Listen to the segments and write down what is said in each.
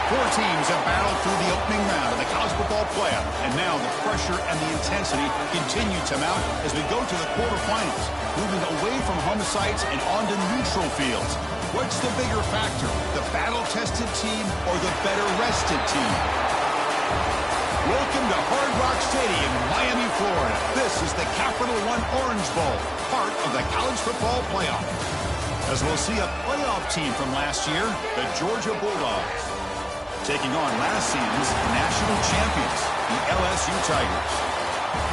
Four teams have battled through the opening round of the college football playoff, and now the pressure and the intensity continue to mount as we go to the quarterfinals, moving away from home sites and onto neutral fields. What's the bigger factor, the battle-tested team or the better-rested team? Welcome to Hard Rock Stadium in Miami, Florida. This is the Capital One Orange Bowl, part of the college football playoff. As we'll see a playoff team from last year, the Georgia Bulldogs, taking on last season's national champions, the LSU Tigers.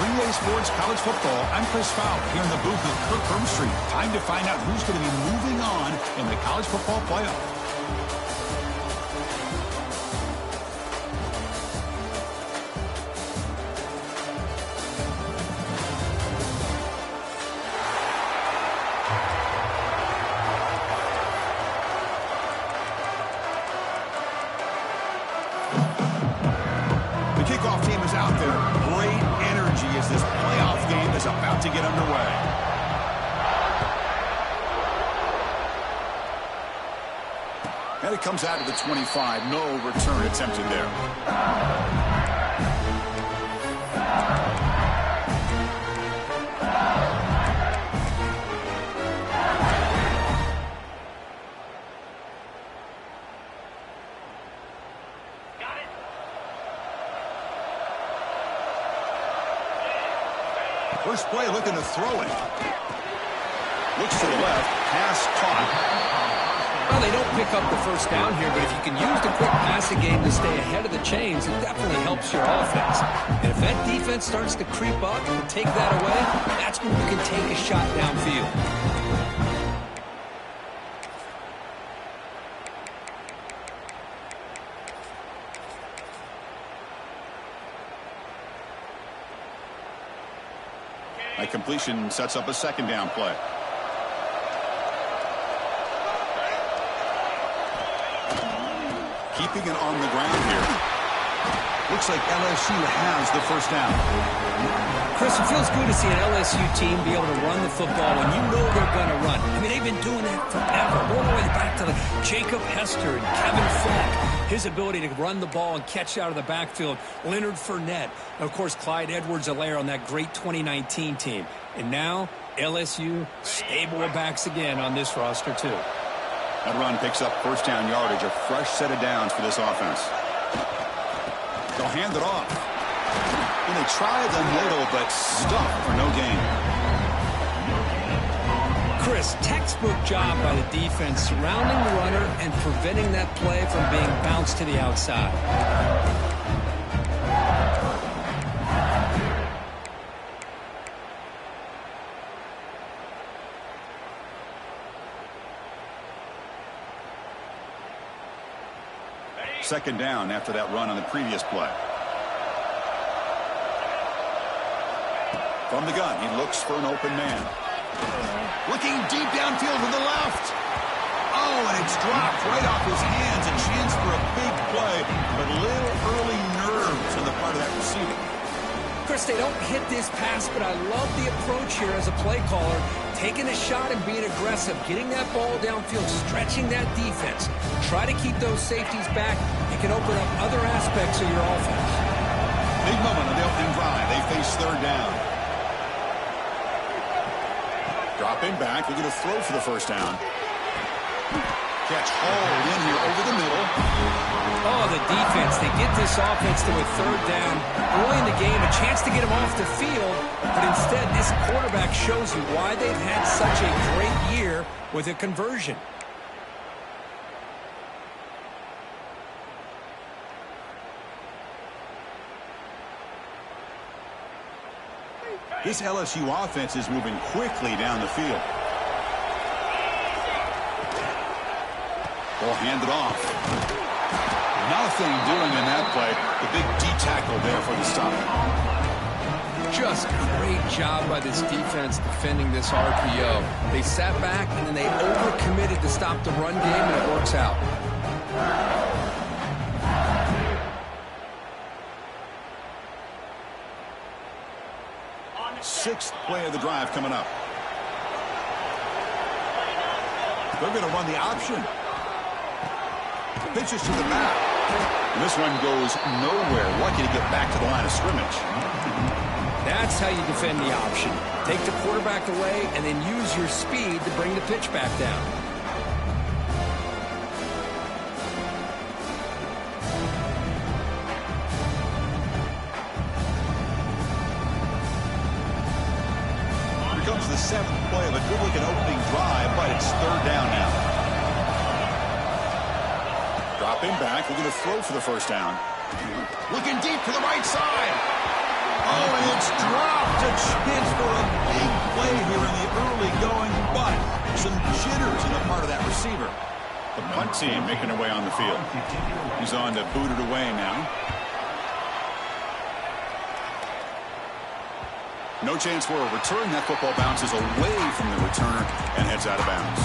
Three-way sports college football. I'm Chris Fowler here in the booth with Kirk Hermstreet. Time to find out who's going to be moving on in the college football playoff. Kickoff team is out there. Great energy as this playoff game is about to get underway. And it comes out to the 25. No return attempted there. First play looking to throw it. Looks to the left. Pass caught. Well, they don't pick up the first down here, but if you can use the quick passing game to stay ahead of the chains, it definitely helps your offense. And if that defense starts to creep up and take that away, that's when you can take a shot downfield. That completion sets up a second down play. Keeping it on the ground here. Looks like LSU has the first down. Chris, it feels good to see an LSU team be able to run the football when you know they're going to run. I mean, they've been doing that forever. All the way back to Jacob Hester and Kevin Falk. His ability to run the ball and catch out of the backfield. Leonard Fournette. And, of course, Clyde Edwards-Helaire on that great 2019 team. And now, LSU stable of backs again on this roster, too. That run picks up first down yardage, a fresh set of downs for this offense. They'll hand it off. And they try the middle, but stuck for no gain. Chris, textbook job by the defense surrounding the runner and preventing that play from being bounced to the outside. Second down after that run on the previous play. From the gun, he looks for an open man. Looking deep downfield to the left. Oh, and it's dropped right off his hands. A chance for a big play, but little early nerves on the part of that receiver. Chris, they don't hit this pass, but I love the approach here as a play caller. Taking a shot and being aggressive, getting that ball downfield, stretching that defense. Try to keep those safeties back. It can open up other aspects of your offense. Big moment on the opening drive. They face third down. Dropping back, looking to throw for the first down. Catch hauled in here over the middle. Oh, the defense. They get this offense to a third down. Early in the game, a chance to get them off the field. But instead, this quarterback shows you why they've had such a great year with a conversion. This LSU offense is moving quickly down the field. Ball handed off. Nothing doing in that play. The big D-tackle there for the stop. Just great job by this defense defending this RPO. They sat back and then they overcommitted to stop the run game, and it works out. Sixth play of the drive coming up. They're going to run the option. Pitches to the back. This one goes nowhere. Lucky to get back to the line of scrimmage. That's how you defend the option. Take the quarterback away and then use your speed to bring the pitch back down. Here comes the 7th play of a good-looking opening drive, but it's 3rd down now. Dropping back, looking to throw for the first down. Looking deep to the right side. Oh, and it's dropped. A chance for a big play here in the early going, but some jitters on the part of that receiver. The punt team making their way on the field. He's on to boot it away now. No chance for a return. That football bounces away from the returner and heads out of bounds.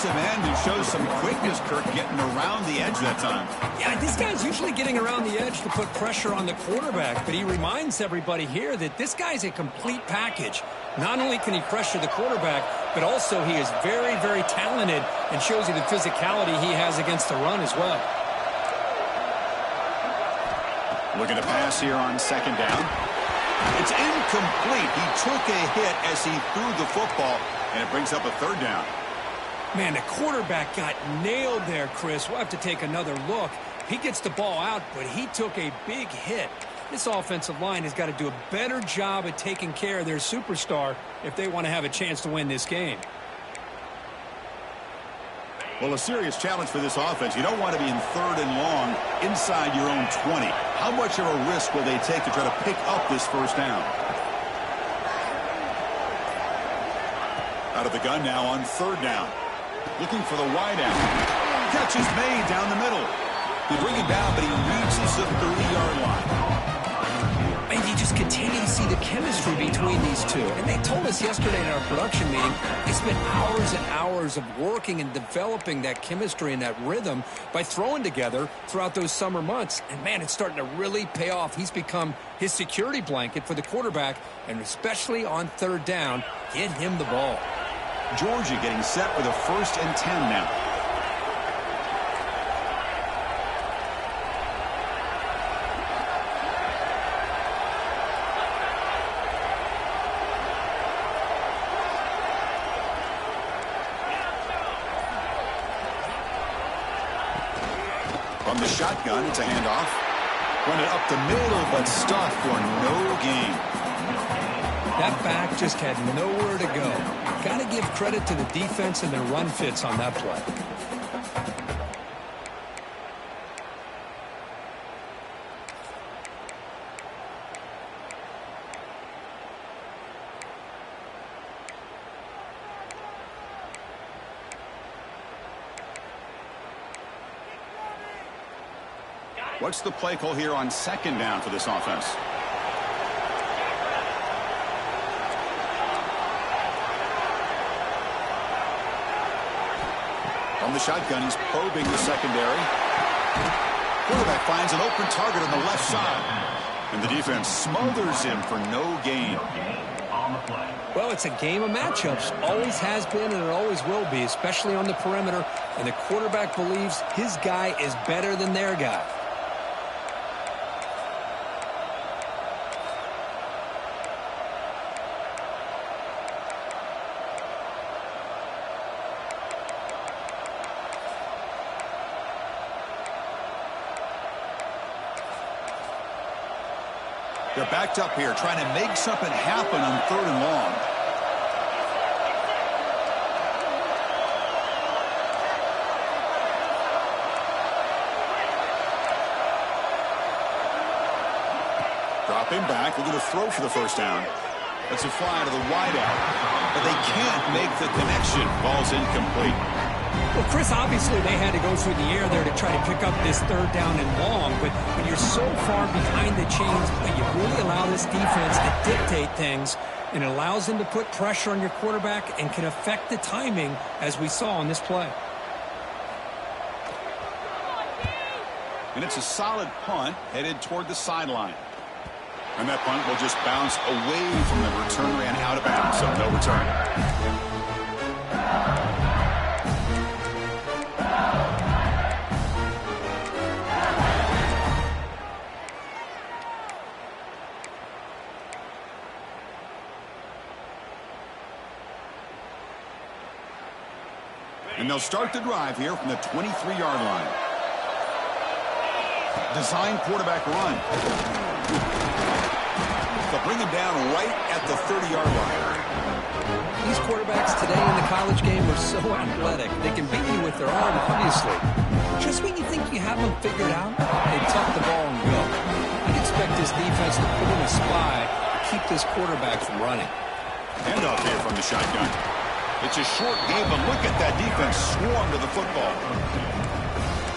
And he shows some quickness, Kirk, getting around the edge that time. Yeah, this guy's usually getting around the edge to put pressure on the quarterback, but he reminds everybody here that this guy's a complete package. Not only can he pressure the quarterback, but also he is very, very talented and shows you the physicality he has against the run as well. Looking to pass here on 2nd down. It's incomplete. He took a hit as he threw the football, and it brings up a 3rd down. Man, the quarterback got nailed there, Chris. We'll have to take another look. He gets the ball out, but he took a big hit. This offensive line has got to do a better job at taking care of their superstar if they want to have a chance to win this game. Well, a serious challenge for this offense. You don't want to be in 3rd and long inside your own 20. How much of a risk will they take to try to pick up this first down? Out of the gun now on 3rd down. Looking for the wide out. Catch is made down the middle. They bring him down, but he reaches the 30-yard line. And you just continue to see the chemistry between these two. And they told us yesterday in our production meeting, they spent hours and hours of working and developing that chemistry and that rhythm by throwing together throughout those summer months. And, man, it's starting to really pay off. He's become his security blanket for the quarterback, and especially on 3rd down, get him the ball. Georgia getting set for the 1st and 10 now. From the shotgun, it's a handoff. Run it up the middle, but stuffed for no gain. That back just had nowhere to go. Got to give credit to the defense and their run fits on that play. What's the play call here on 2nd down for this offense? From the shotgun, he's probing the secondary. Quarterback finds an open target on the left side. And the defense smothers him for no gain. Well, it's a game of matchups. Always has been and it always will be, especially on the perimeter. And the quarterback believes his guy is better than their guy. They're backed up here, trying to make something happen on 3rd and long. Dropping back, looking to throw for the first down. That's a fly to the wideout, but they can't make the connection. Ball's incomplete. Well, Chris, obviously they had to go through the air there to try to pick up this third down and long, but when you're so far behind the chains, you really allow this defense to dictate things, and it allows them to put pressure on your quarterback and can affect the timing, as we saw on this play. And it's a solid punt headed toward the sideline. And that punt will just bounce away from the return ran out of bounds, so no return. And they'll start the drive here from the 23-yard line. Design quarterback run. They'll bring him down right at the 30-yard line. These quarterbacks today in the college game are so athletic. They can beat you with their arm, obviously. Just when you think you have them figured out, they tuck the ball and go. I'd expect this defense to put in a spy to keep this quarterback from running. Handoff here from the shotgun. It's a short game, but look at that defense swarm to the football.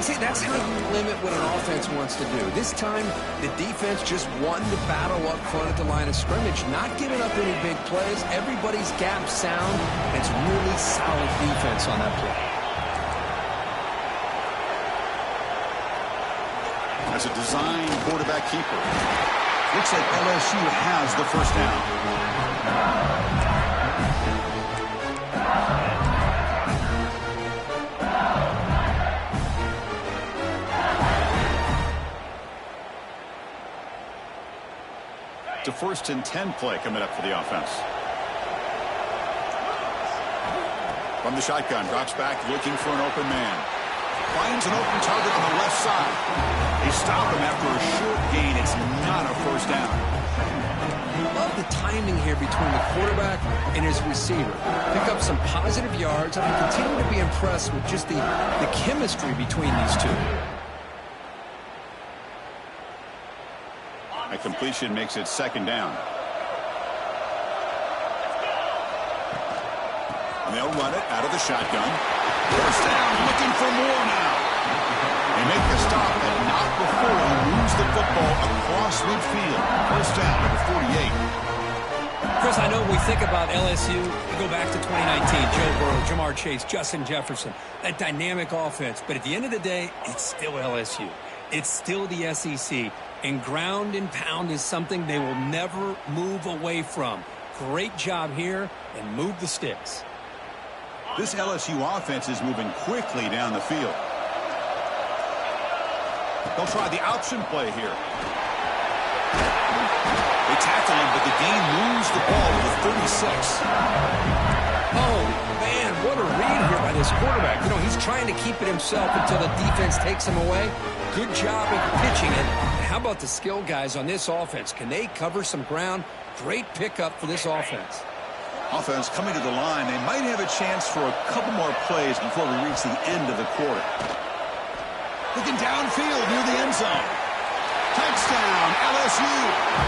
See, that's how you limit what an offense wants to do. This time, the defense just won the battle up front at the line of scrimmage, not giving up any big plays. Everybody's gap sound. It's really solid defense on that play. As a design quarterback keeper, looks like LSU has the first down. To 1st and 10 play coming up for the offense. From the shotgun, drops back looking for an open man. Finds an open target on the left side. They stop him after a short gain. It's not a first down. Love the timing here between the quarterback and his receiver. Pick up some positive yards, and I continue to be impressed with just the chemistry between these two. A completion makes it 2nd down. And they'll run it out of the shotgun. First down, looking for more now. They make the stop, but not before he moves the football across midfield. First down, number 48. Chris, I know when we think about LSU, we go back to 2019, Joe Burrow, Jamar Chase, Justin Jefferson, that dynamic offense. But at the end of the day, it's still LSU. It's still the SEC. And ground and pound is something they will never move away from. Great job here, and move the sticks. This LSU offense is moving quickly down the field. They'll try the option play here. They tackle him, but the gain moves the ball to the 36. Oh, man, what a read here by this quarterback. You know, he's trying to keep it himself until the defense takes him away. Good job at pitching it. And how about the skill guys on this offense? Can they cover some ground? Great pickup for this offense. Offense coming to the line. They might have a chance for a couple more plays before we reach the end of the quarter. Looking downfield near the end zone. Touchdown, LSU,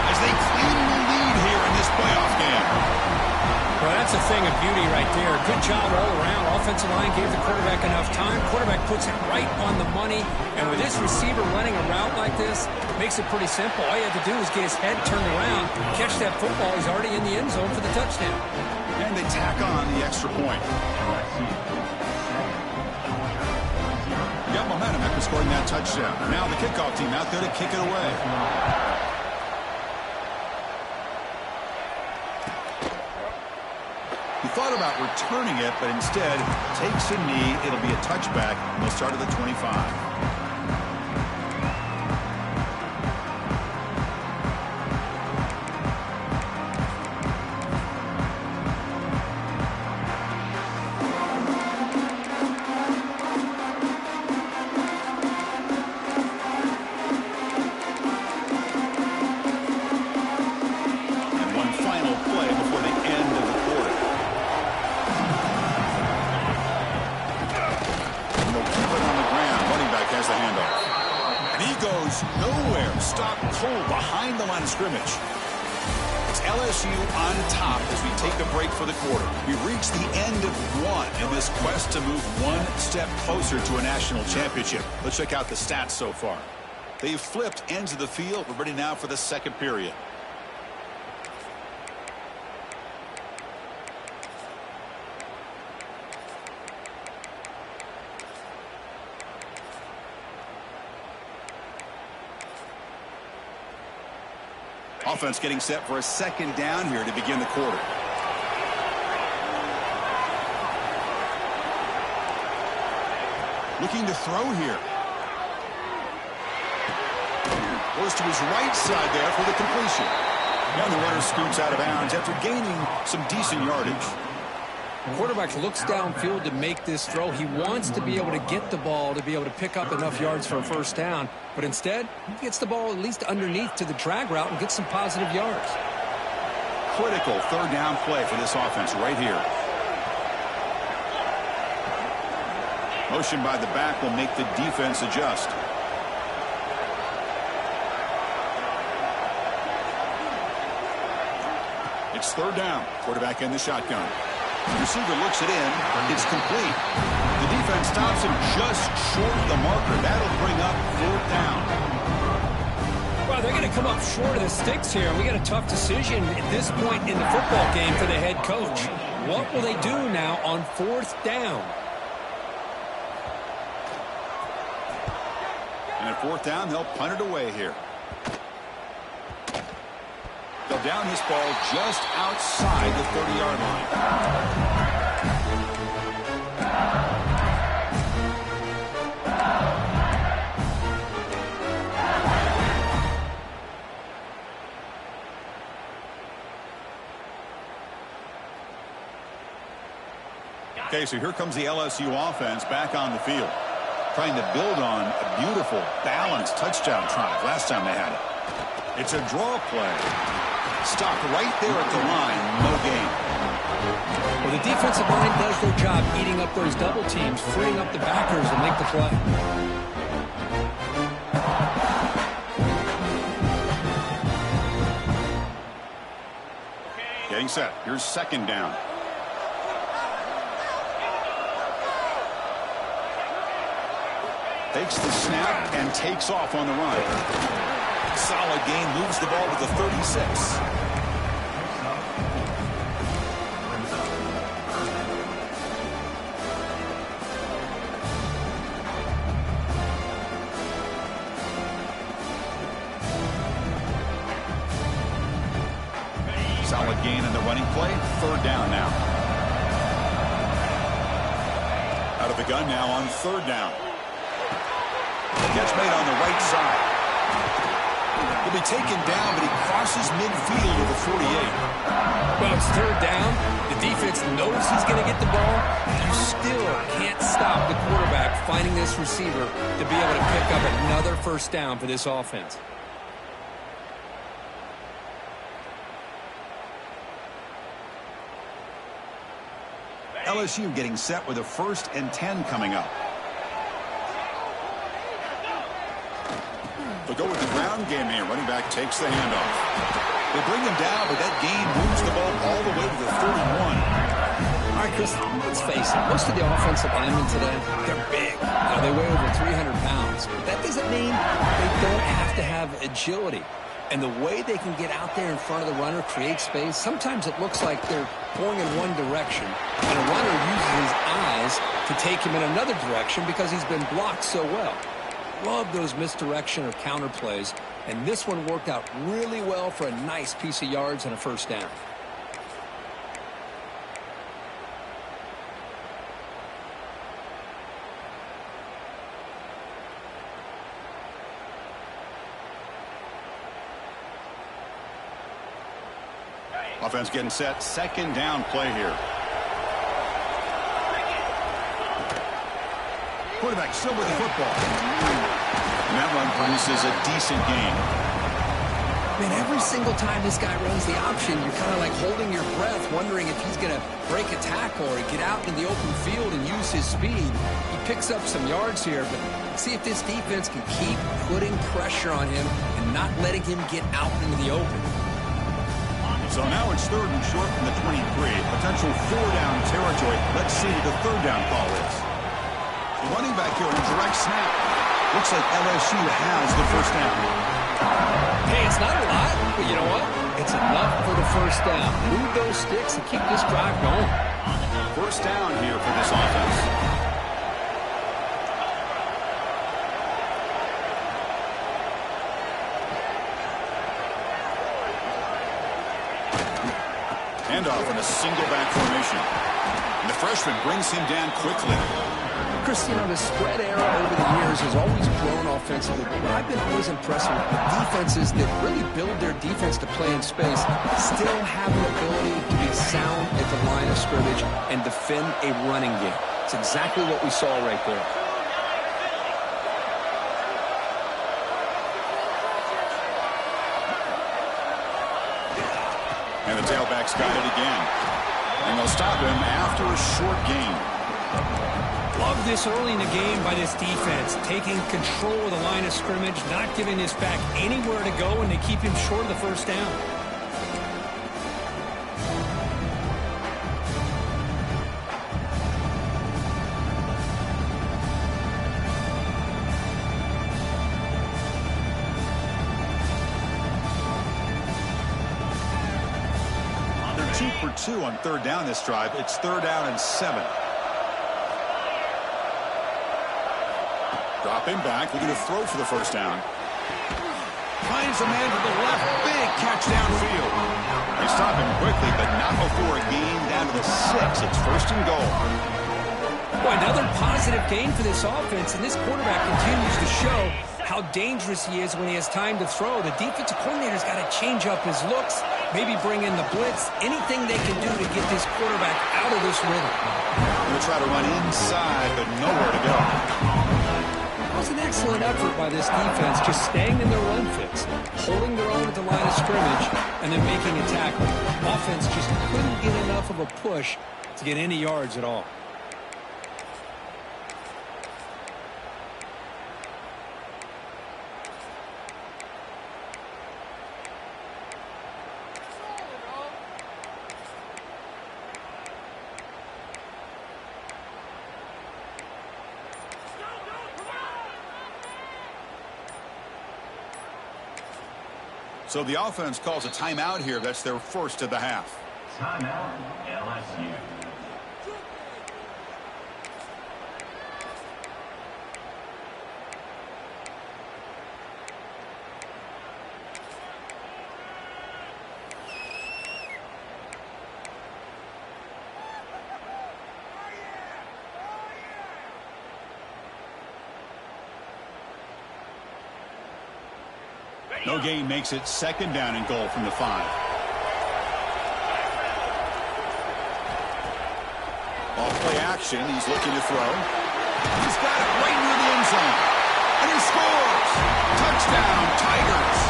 as they claim the lead here in this playoff game. Well, that's a thing of beauty right there. Good job all around. Offensive line gave the quarterback enough time. Quarterback puts it right on the money. And with this receiver running a route like this, it makes it pretty simple. All you have to do is get his head turned around, catch that football. He's already in the end zone for the touchdown. And they tack on the extra point. Got momentum after scoring that touchdown. Now the kickoff team out there to kick it away. He thought about returning it, but instead takes a knee. It'll be a touchback, and they'll start at the 25. It's LSU on top as we take a break for the quarter. We've reached the end of one in this quest to move one step closer to a national championship. Let's check out the stats so far. They've flipped ends of the field. We're ready now for the second period. Offense getting set for a second down here to begin the quarter. Looking to throw here. Goes to his right side there for the completion. And the runner scoots out of bounds after gaining some decent yardage. The quarterback looks downfield to make this throw. He wants to be able to get the ball to be able to pick up enough yards for a first down. But instead, he gets the ball at least underneath to the drag route and gets some positive yards. Critical third down play for this offense right here. Motion by the back will make the defense adjust. It's third down. Quarterback in the shotgun. The receiver looks it in. It's complete. The defense stops him just short of the marker. That'll bring up fourth down. Well, they're going to come up short of the sticks here. We got a tough decision at this point in the football game for the head coach. What will they do now on fourth down? And at fourth down, they'll punt it away here. They'll down this ball just outside the 30-yard line. Okay, so here comes the LSU offense back on the field, trying to build on a beautiful, balanced touchdown drive last time they had it. It's a draw play. Stopped right there at the line. No gain. Well, the defensive line does their job eating up those double teams, freeing up the backers to make the play. Getting set. Here's second down. Takes the snap and takes off on the run. Solid gain, moves the ball to the 36. Solid gain in the running play. Third down now. Out of the gun now on third down. Catch made on the right side. He'll be taken down, but he crosses midfield to the 48. Well, it's third down. The defense knows he's going to get the ball. You still can't stop the quarterback finding this receiver to be able to pick up another first down for this offense. LSU getting set with a 1st and 10 coming up. They'll go with the ground game here. Running back takes the handoff. They bring him down, but that gain moves the ball all the way to the 31. All right, Chris, let's face it. Most of the offensive linemen today, they're big. They weigh over 300 pounds. But that doesn't mean they don't have to have agility. And the way they can get out there in front of the runner, create space, sometimes it looks like they're going in one direction, and a runner uses his eyes to take him in another direction because he's been blocked so well. Love those misdirection or counter plays, and this one worked out really well for a nice piece of yards and a first down. Offense getting set. Second down play here. Quarterback still with the football. And that run produces a decent gain. Man, every single time this guy runs the option, you're kind of like holding your breath, wondering if he's going to break a tackle or get out in the open field and use his speed. He picks up some yards here, but see if this defense can keep putting pressure on him and not letting him get out into the open. So now it's 3rd and short from the 23. Potential 4-down territory. Let's see what the 3rd down call is. The running back here on a direct snap. Looks like LSU has the 1st down. Hey, it's not a lot, but you know what? It's enough for the 1st down. Move those sticks and keep this drive going. 1st down here for this offense. Handoff in a single back formation. And the freshman brings him down quickly. Chris, you know, the spread era over the years has always grown offensively, but what I've been always impressed with defenses that really build their defense to play in space still have an ability to be sound at the line of scrimmage and defend a running game. It's exactly what we saw right there. And the tailback's got it again. And they'll stop him after a short gain. Love this early in the game by this defense, taking control of the line of scrimmage, not giving this back anywhere to go, and they keep him short of the 1st down. They're 2 for 2 on 3rd down this drive. It's 3rd down and 7. Drop him back, looking to throw for the 1st down. Finds a man to the left, big catch downfield. They stop him quickly, but not before a gain down to the 6. It's 1st and goal. Boy, another positive gain for this offense, and this quarterback continues to show how dangerous he is when he has time to throw. The defensive coordinator's got to change up his looks, maybe bring in the blitz, anything they can do to get this quarterback out of this rhythm. They'll try to run inside, but nowhere to go. That was an excellent effort by this defense, just staying in their run fix, holding their own at the line of scrimmage, and then making a tackle. Offense just couldn't get enough of a push to get any yards at all. So the offense calls a timeout here. That's their 1st of the half. Timeout, LSU. No gain makes it 2nd down and goal from the 5. Off play action. He's looking to throw. He's got it right near the end zone. And he scores! Touchdown, Tigers!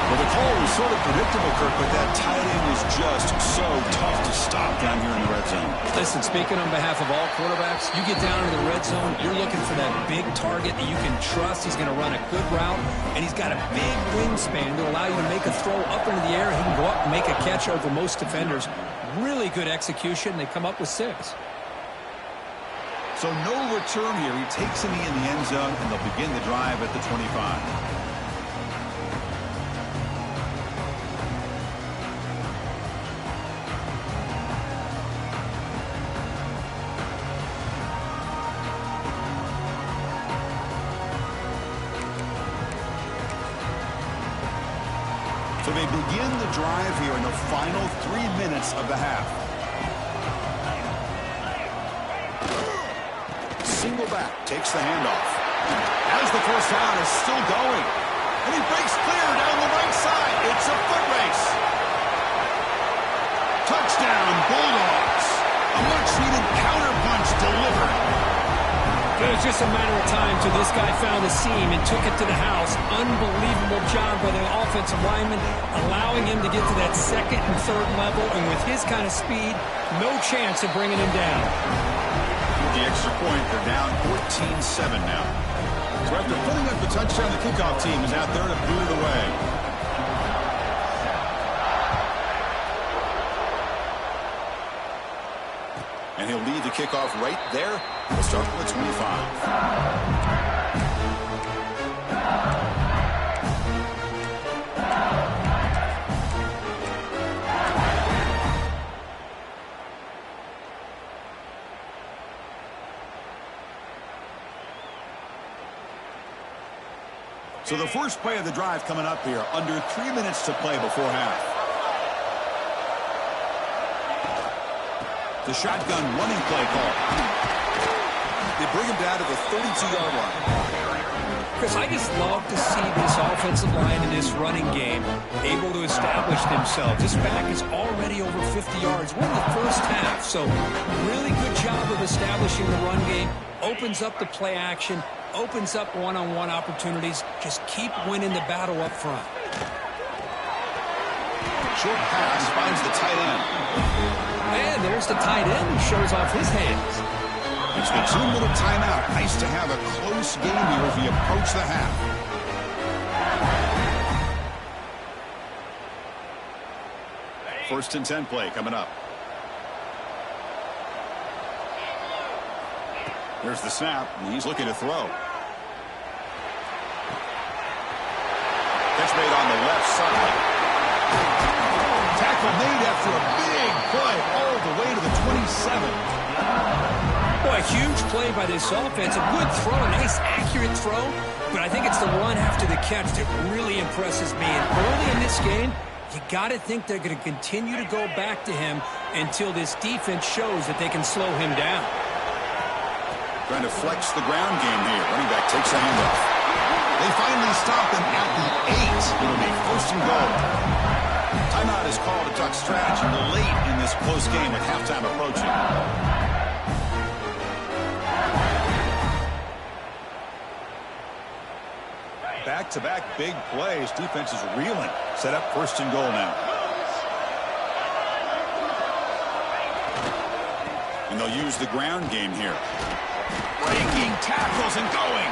Well, the call was sort of predictable, Kirk, but that tight end was just so tough to stop down here in the red zone. Listen, speaking on behalf of all quarterbacks, you get down into the red zone, you're looking for that big target that you can trust. He's going to run a good route, and he's got a big wingspan to allow you to make a throw up into the air. He can go up and make a catch over most defenders. Really good execution. They come up with 6. So no return here. He takes a knee in the end zone, and they'll begin the drive at the 25. So they begin the drive here in the final 3 minutes of the half. Single back, takes the handoff. As the 1st down is still going. And he breaks clear down the right side. It's a foot race. Touchdown, Bulldogs. A much-needed counterpunch delivered. It was just a matter of time till this guy found a seam and took it to the house. Unbelievable job by the offensive lineman, allowing him to get to that 2nd and 3rd level. And with his kind of speed, no chance of bringing him down. The extra point, they're down 14-7 now. So after putting up the touchdown, the kickoff team is out there to boot it away. And he'll lead the kickoff right there. We'll start with 25. So the first play of the drive coming up here. Under 3 minutes to play before half. The shotgun running play call. They bring him down to the 32-yard line. Chris, I just love to see this offensive line in this running game able to establish themselves. This back is already over 50 yards. We're in the first half, so really good job of establishing the run game. Opens up the play action. Opens up one-on-one opportunities. Just keep winning the battle up front. Short pass finds the tight end. And there's the tight end who shows off his hands. It's the 2-minute timeout. Nice to have a close game here as we approach the half. First and 10 play coming up. Here's the snap, and he's looking to throw. Catch made on the left side. Tackle made after a big play all the way to the 27. Boy, a huge play by this offense. A good throw, a nice accurate throw. But I think it's the run after the catch that really impresses me. And early in this game, you got to think they're going to continue to go back to him until this defense shows that they can slow him down. Trying to flex the ground game here. Running back takes a handoff. They finally stop him at the 8. It'll be first and goal. Timeout is called to talk strategy late in this close game with halftime approaching. Back-to-back big plays. Defense is reeling. Set up first and goal now. And they'll use the ground game here. Breaking tackles and going.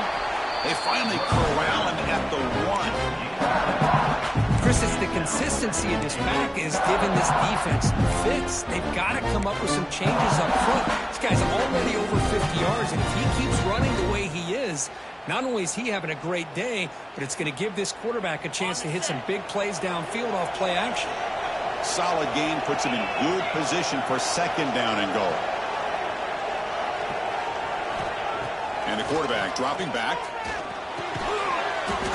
They finally corral him at the 1. Chris, it's the consistency of this back is giving this defense fits. They've got to come up with some changes up front. This guy's already over 50 yards, and if he keeps running the way he is, not only is he having a great day, but it's going to give this quarterback a chance to hit some big plays downfield off play action. Solid gain puts him in good position for second down and goal. And the quarterback dropping back.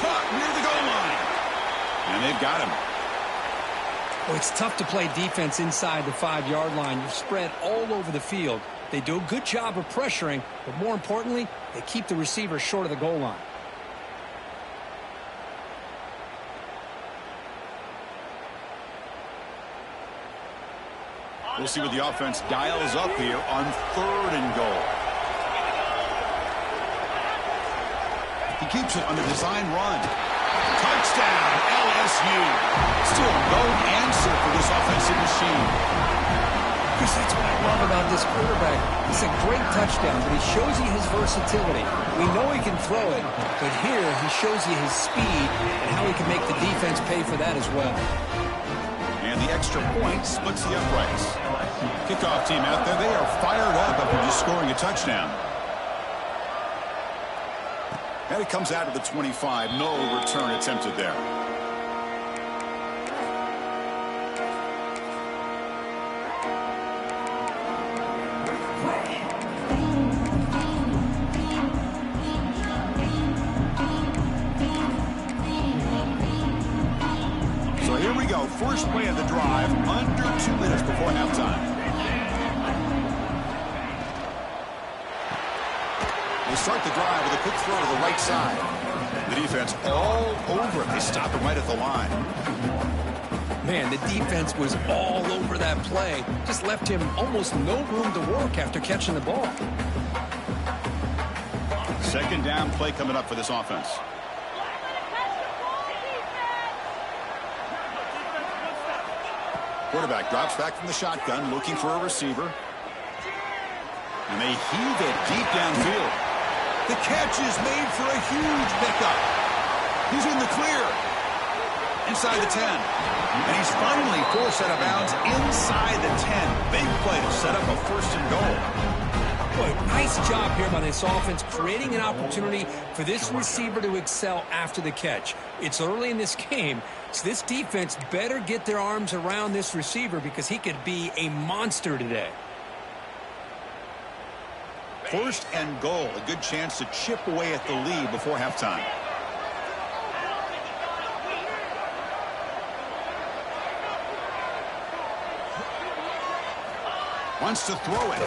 Caught near the goal line. And they've got him. Well, it's tough to play defense inside the 5-yard line. You're spread all over the field. They do a good job of pressuring, but more importantly, they keep the receiver short of the goal line. We'll see what the offense dials up here on third and goal. He keeps it on the design run. Touchdown, LSU. Still no answer for this offensive machine. Chris, that's what I love about this quarterback. It's a great touchdown, but he shows you his versatility. We know he can throw it, but here he shows you his speed and how he can make the defense pay for that as well. And the extra point splits the uprights. Kickoff team out there, they are fired up after just scoring a touchdown. And it comes out of the 25. No return attempted there. So here we go. First play of the drive. Under 2 minutes before halftime. They start the drive with a quick throw to the right side. The defense all over it. They stop him right at the line. Man, the defense was all over that play. Just left him almost no room to work after catching the ball. Second down play coming up for this offense. Quarterback drops back from the shotgun, looking for a receiver. And they heave it deep downfield. The catch is made for a huge pickup. He's in the clear. inside the 10. And he's finally forced out of bounds inside the 10. Big play to set up a first and goal. Boy, nice job here by this offense, creating an opportunity for this receiver to excel after the catch. It's early in this game, so this defense better get their arms around this receiver because he could be a monster today. First and goal, a good chance to chip away at the lead before halftime. Wants to throw it.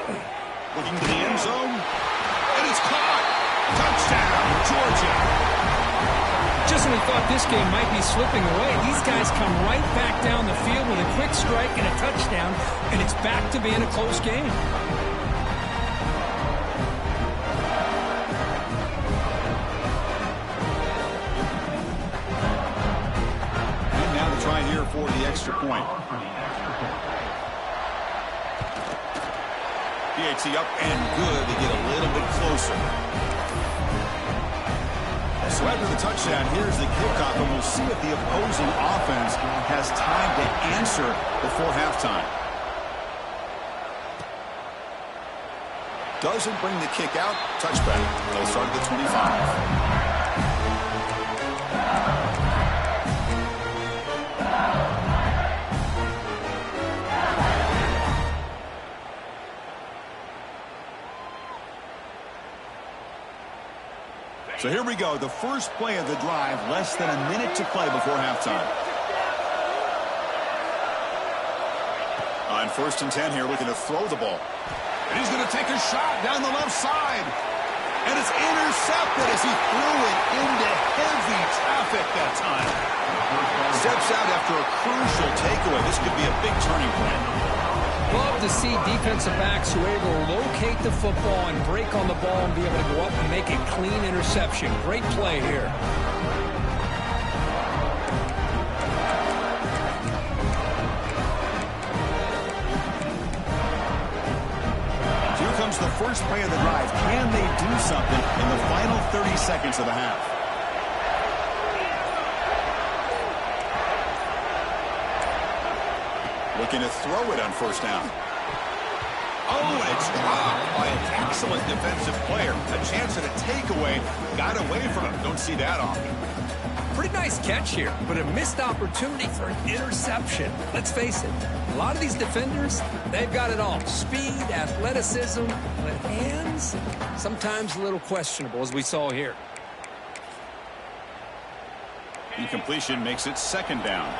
Looking to the end zone. And it's caught. Touchdown, Georgia. Just when we thought this game might be slipping away, these guys come right back down the field with a quick strike and a touchdown, and it's back to being a close game. And now to try here for the extra point. PAT up and good to get a little bit closer. So after the touchdown, here's the kickoff, and we'll see if the opposing offense has time to answer before halftime. Doesn't bring the kick out. Touchback. They'll start at the 25. So here we go, the first play of the drive, less than a minute to play before halftime. On 1st and 10 here, looking to throw the ball. And he's going to take a shot down the left side. And it's intercepted as he threw it into heavy traffic that time. Steps out after a crucial takeaway. This could be a big turning point. Love to see defensive backs who are able to locate the football and break on the ball and be able to go up and make a clean interception. Great play here. Here comes the first play of the drive. Can they do something in the final 30 seconds of the half? Looking to throw it on 1st down. Oh, and it's dropped by an excellent defensive player. A chance at a takeaway. Got away from him. Don't see that often. Pretty nice catch here, but a missed opportunity for an interception. Let's face it, a lot of these defenders, they've got it all. Speed, athleticism, but hands, sometimes a little questionable, as we saw here. Incompletion makes it 2nd down.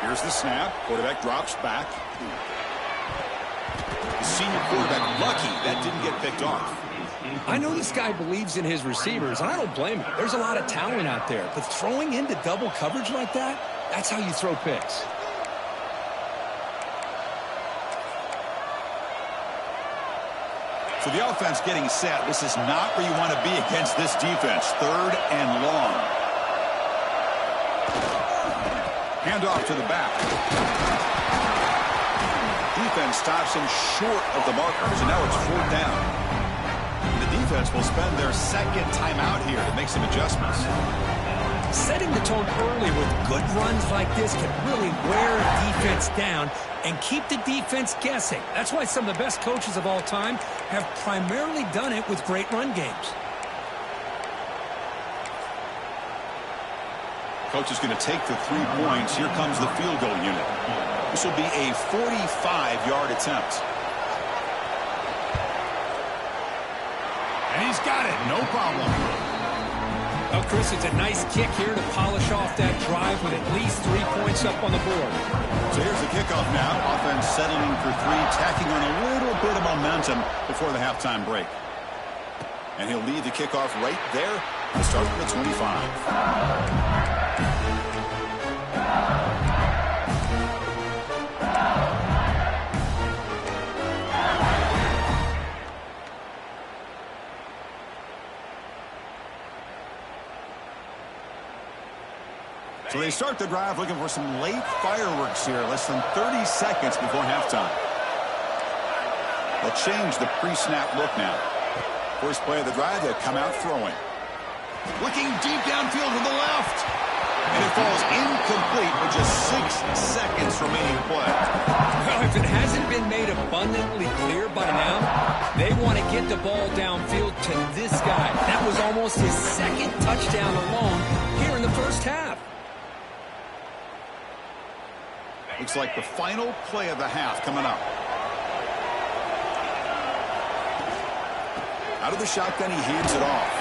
Here's the snap. Quarterback drops back. The senior quarterback lucky that didn't get picked off. I know this guy believes in his receivers, and I don't blame him. There's a lot of talent out there, but throwing into double coverage like that, that's how you throw picks. So the offense getting set. This is not where you want to be against this defense. 3rd and long. Handoff to the back. Defense stops him short of the markers, and now it's 4th down. And the defense will spend their 2nd timeout here to make some adjustments. Setting the tone early with good runs like this can really wear a defense down and keep the defense guessing. That's why some of the best coaches of all time have primarily done it with great run games. Coach is going to take the 3 points. Here comes the field goal unit. This will be a 45-yard attempt. And he's got it. No problem. Well, Chris, it's a nice kick here to polish off that drive with at least 3 points up on the board. So here's the kickoff now. Offense settling for 3, tacking on a little bit of momentum before the halftime break. And he'll lead the kickoff right there to start from the 25. So they start the drive looking for some late fireworks here, less than 30 seconds before halftime. They'll change the pre-snap look now. First play of the drive, they'll come out throwing. Looking deep downfield to the left. And it falls incomplete with just 6 seconds remaining to play. Well, if it hasn't been made abundantly clear by now, they want to get the ball downfield to this guy. That was almost his second touchdown alone here in the first half. Looks like the final play of the half coming up. Out of the shotgun, he hands it off.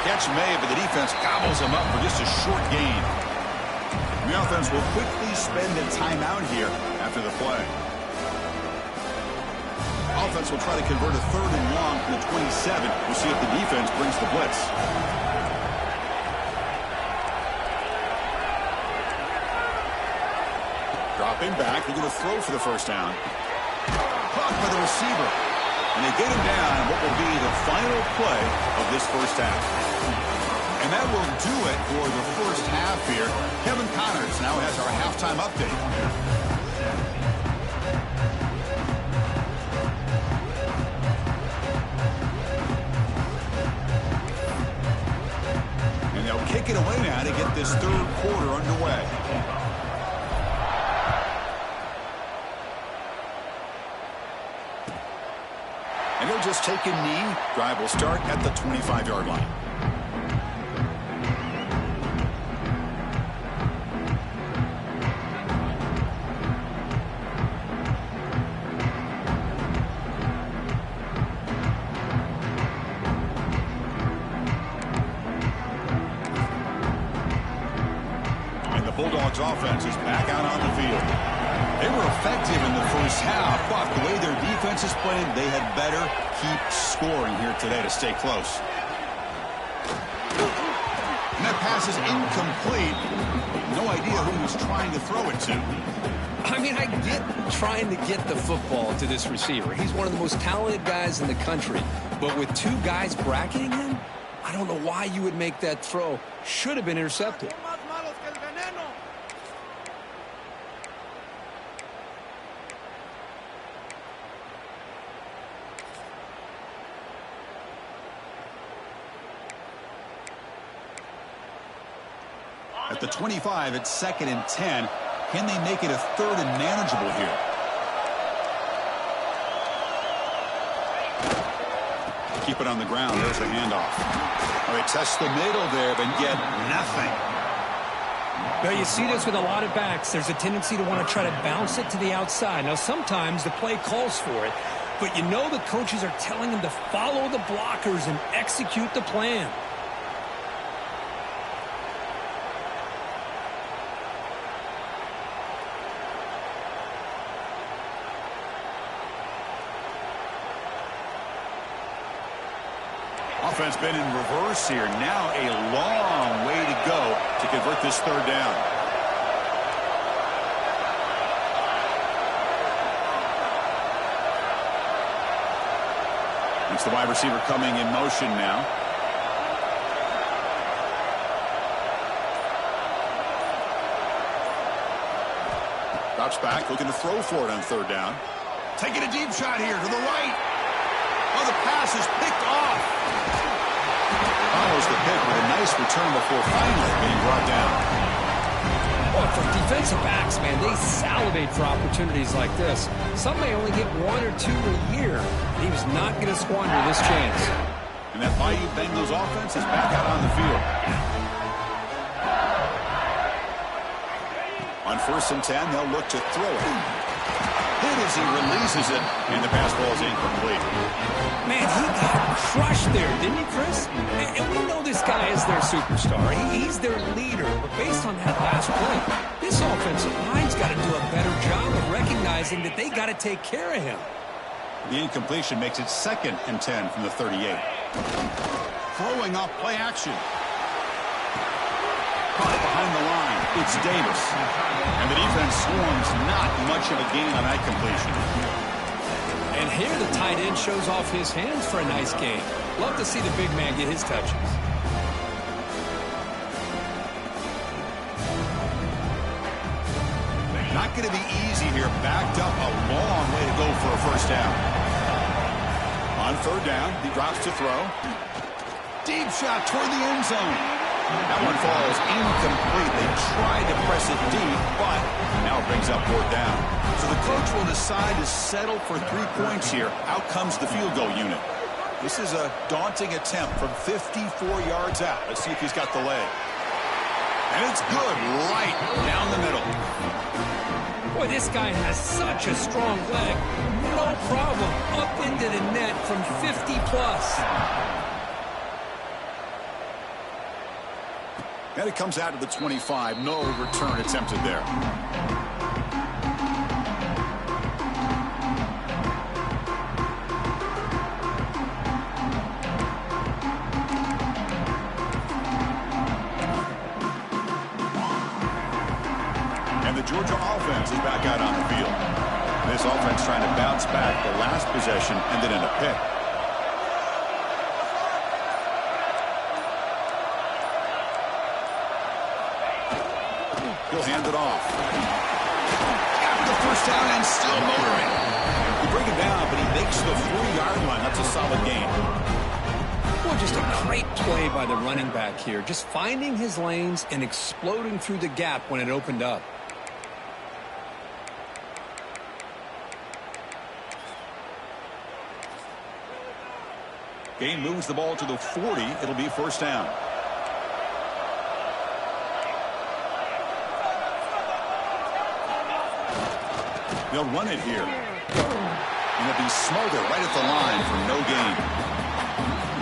Catch made, but the defense gobbles him up for just a short gain. The offense will quickly spend a timeout here after the play. Offense will try to convert a 3rd and long from the 27. We'll see if the defense brings the blitz. Dropping back, they're going to throw for the first down. Caught by the receiver. And they get him down on what will be the final play of this first half. And that will do it for the first half here. Kevin Connors now has our halftime update. And they'll kick it away now to get this 3rd quarter underway. And they'll just take a knee. Drive will start at the 25-yard line. And the Bulldogs offense is back out on the field. They were effective in the first half, but the way their defense is playing, they had better keep scoring here today to stay close. And that pass is incomplete. No idea who he was trying to throw it to. I mean, I get trying to get the football to this receiver. He's one of the most talented guys in the country. But with 2 guys bracketing him, I don't know why you would make that throw. Should have been intercepted. At the 25, it's 2nd and 10. Can they make it a 3rd and manageable here? Keep it on the ground. There's the handoff. All right, test the middle there, but get nothing. Well, you see this with a lot of backs. There's a tendency to want to try to bounce it to the outside. Now, sometimes the play calls for it, but you know the coaches are telling them to follow the blockers and execute the plan. Offense been in reverse here. Now a long way to go to convert this 3rd down. It's the wide receiver coming in motion now. Drops back, looking to throw for it on 3rd down. Taking a deep shot here to the right. Oh, the pass is picked off. Follows the pick with a nice return before finally being brought down. Well, for defensive backs, man, they salivate for opportunities like this. Some may only get 1 or 2 a year. He was not going to squander this chance. And that Bayou Bengals offense is back out on the field. On 1st and 10, they'll look to throw it. Hit as he releases it, and the pass ball is incomplete. Man, he got crushed there, didn't he, Chris? And we know this guy is their superstar. He's their leader. But based on that last play, this offensive line's got to do a better job of recognizing that they got to take care of him. The incompletion makes it 2nd and 10 from the 38. Throwing off play action. Caught behind the line. It's Davis. And the defense swarms not much of a gain on that completion. And here the tight end shows off his hands for a nice gain. Love to see the big man get his touches. Not going to be easy here. Backed up a long way to go for a first down. On third down, he drops to throw. Deep shot toward the end zone. That one falls incomplete. They tried to press it deep, but now it brings up fourth down. So the coach will decide to settle for 3 points here. Out comes the field goal unit. This is a daunting attempt from 54 yards out. Let's see if he's got the leg. And it's good right down the middle. Boy, this guy has such a strong leg. No problem. Up into the net from 50-plus. And it comes out to the 25. No return attempted there. And the Georgia offense is back out on the field. This offense trying to bounce back. The last possession ended in a pick. He'll hand it off. Got the first down and still motoring. You bring him down, but he makes the 4-yard line. That's a solid gain. Well, just a great play by the running back here. Just finding his lanes and exploding through the gap when it opened up. Gain moves the ball to the 40. It'll be first down. They'll run it here. And it'll be Smolder right at the line for no gain.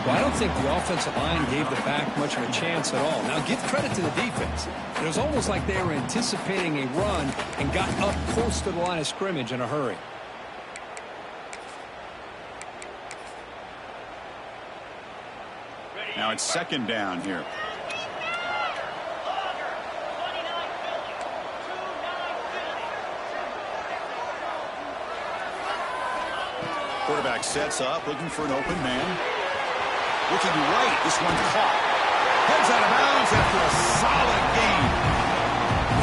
Well, I don't think the offensive line gave the back much of a chance at all. Now, give credit to the defense. It was almost like they were anticipating a run and got up close to the line of scrimmage in a hurry. Now it's second down here. Quarterback sets up, looking for an open man. Looking right, this one caught. Heads out of bounds after a solid gain.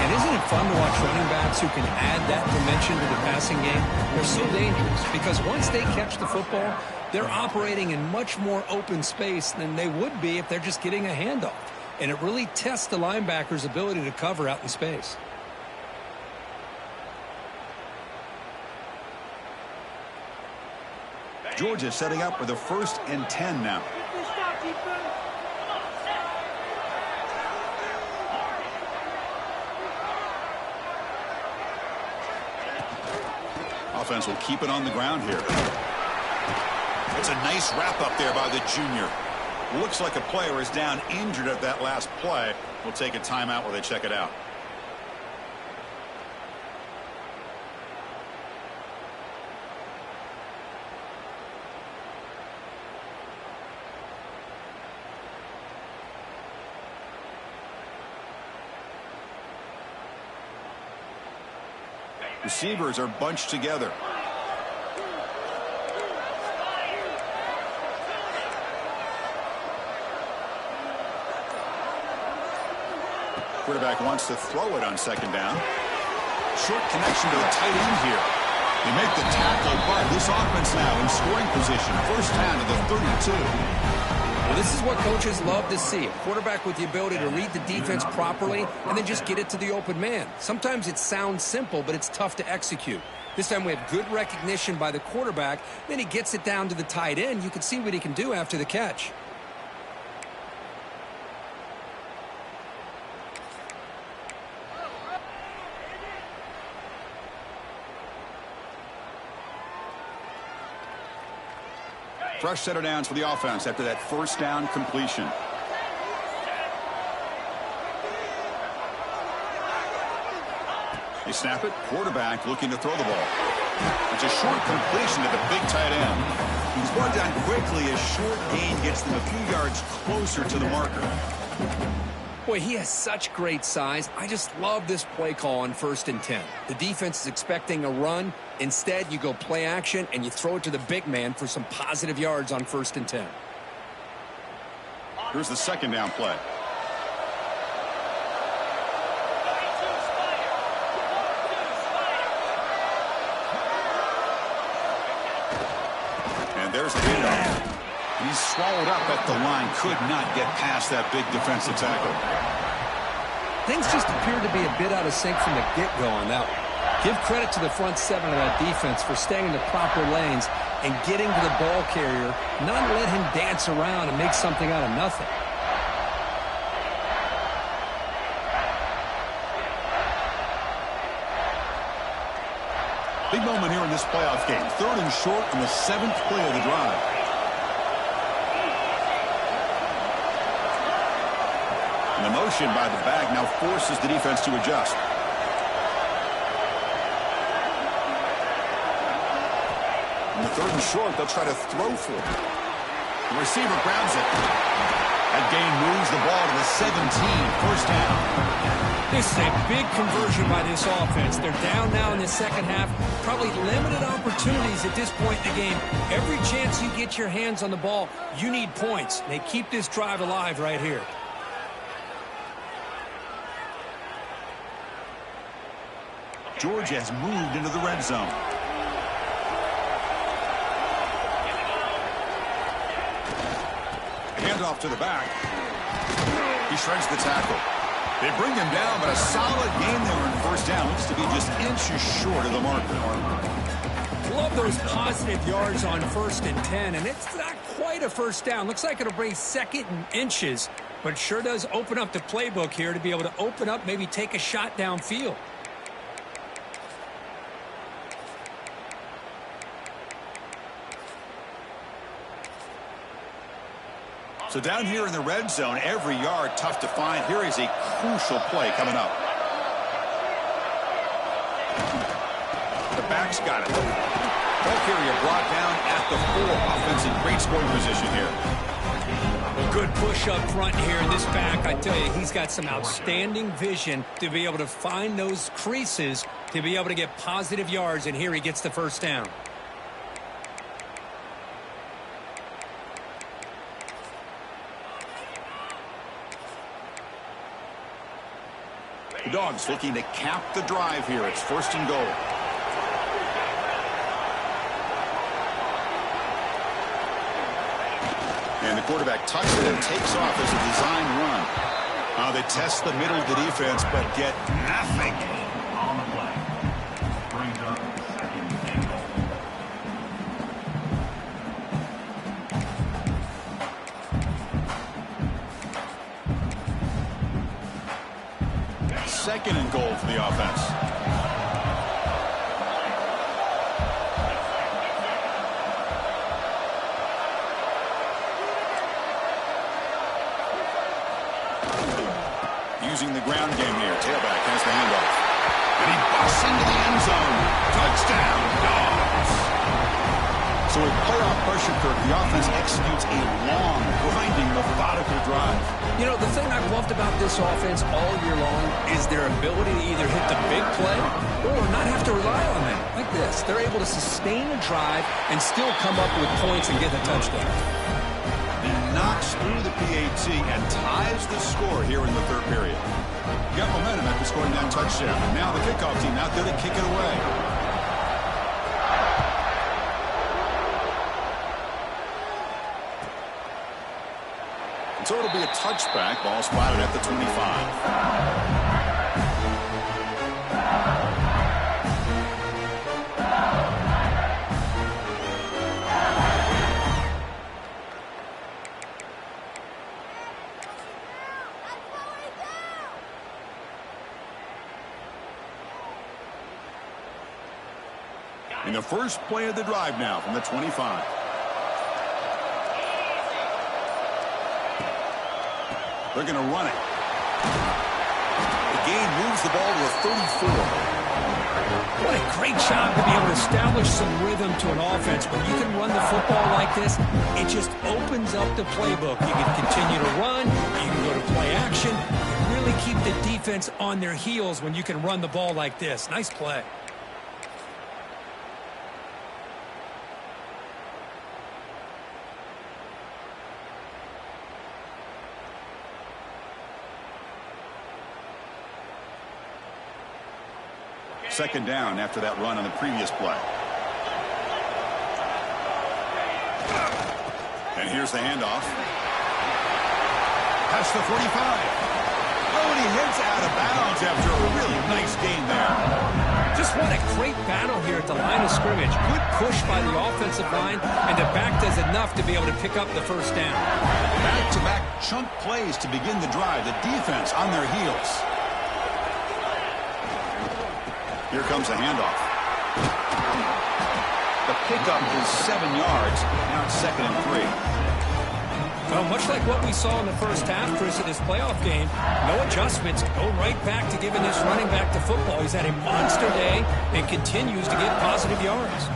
And isn't it fun to watch running backs who can add that dimension to the passing game? They're so dangerous because once they catch the football, they're operating in much more open space than they would be if they're just getting a handoff. And it really tests the linebacker's ability to cover out in space. Georgia setting up with a 1st and 10 now. Offense will keep it on the ground here. It's a nice wrap up there by the junior. Looks like a player is down injured at that last play. We'll take a timeout while they check it out. Receivers are bunched together. Quarterback wants to throw it on second down. Short connection to the tight end here. They make the tackle, but this offense now in scoring position. First down to the 32. Well, this is what coaches love to see. A quarterback with the ability to read the defense properly and then just get it to the open man. Sometimes it sounds simple, but it's tough to execute. This time we have good recognition by the quarterback. Then he gets it down to the tight end. You can see what he can do after the catch. Fresh set of downs for the offense after that first down completion. They snap it. Quarterback looking to throw the ball. It's a short completion to the big tight end. He's brought down quickly as short gain gets them a few yards closer to the marker. Boy, he has such great size. I just love this play call on 1st and 10. The defense is expecting a run. Instead, you go play action, and you throw it to the big man for some positive yards on 1st and 10. Here's the second down play. first handoff. And he's swallowed up at the line. Could not get past that big defensive tackle. Things just appeared to be a bit out of sync from the get-go on that one. Give credit to the front seven of that defense for staying in the proper lanes and getting to the ball carrier, not let him dance around and make something out of nothing. Big moment here in this playoff game. 3rd and short on the 7th play of the drive. And the motion by the back now forces the defense to adjust. On the 3rd and short, they'll try to throw for it. The receiver grabs it. That gain moves the ball to the 17. First down. This is a big conversion by this offense. They're down now in the second half. Probably limited opportunities at this point in the game. Every chance you get your hands on the ball, you need points. They keep this drive alive right here. Georgia has moved into the red zone. Handoff to the back. He shreds the tackle. They bring him down, but a solid game there on first down. Looks to be just inches short of the marker. Love those positive yards on 1st and 10, and it's not quite a first down. Looks like it'll bring 2nd and inches, but sure does open up the playbook here to be able to open up, maybe take a shot downfield. So down here in the red zone, every yard tough to find. Here is a crucial play coming up. The back's got it. Ball carrier brought down at the 4. Offense in great scoring position here. A good push up front here in this back. I tell you, he's got some outstanding vision to be able to find those creases to be able to get positive yards, and here he gets the first down. The Dogs looking to cap the drive here. It's 1st and goal. And the quarterback tucks it and takes off as a design run. They test the middle of the defense, but get nothing. On the play. Brings up 2nd and goal. Second and goal for the offense. Using the ground game here. Tailback has the handoff. And he busts into the end zone. Touchdown, Dogs. So with playoff pressure, Kirk, the offense executes a long, grinding, methodical drive. You know, the thing I've loved about this offense all year long is their ability to either hit the big play or not have to rely on them. Like this. They're able to sustain a drive and still come up with points and get the touchdown. He knocks through the PAT and ties the score here in the 3rd period. Got momentum after scoring that touchdown. And now the kickoff team out there to kick it away. And so it'll be a touchback. Ball spotted at the 25. In the first play of the drive now from the 25. They're going to run it. The gain moves the ball to a 34. What a great job to be able to establish some rhythm to an offense. When you can run the football like this, it just opens up the playbook. You can continue to run. You can go to play action. You really keep the defense on their heels when you can run the ball like this. Nice play. Second down after that run on the previous play. And here's the handoff. Past the 45. Oh, and he hits out of bounds after a really nice game there. Just what a great battle here at the line of scrimmage. Good push by the offensive line, and the back does enough to be able to pick up the first down. Back-to-back chunk plays to begin the drive. The defense on their heels. Here comes the handoff. The pickup is 7 yards. Now it's 2nd and 3. Well, much like what we saw in the first half, Chris, in this playoff game, no adjustments. Go right back to giving this running back to football. He's had a monster day and continues to get positive yards.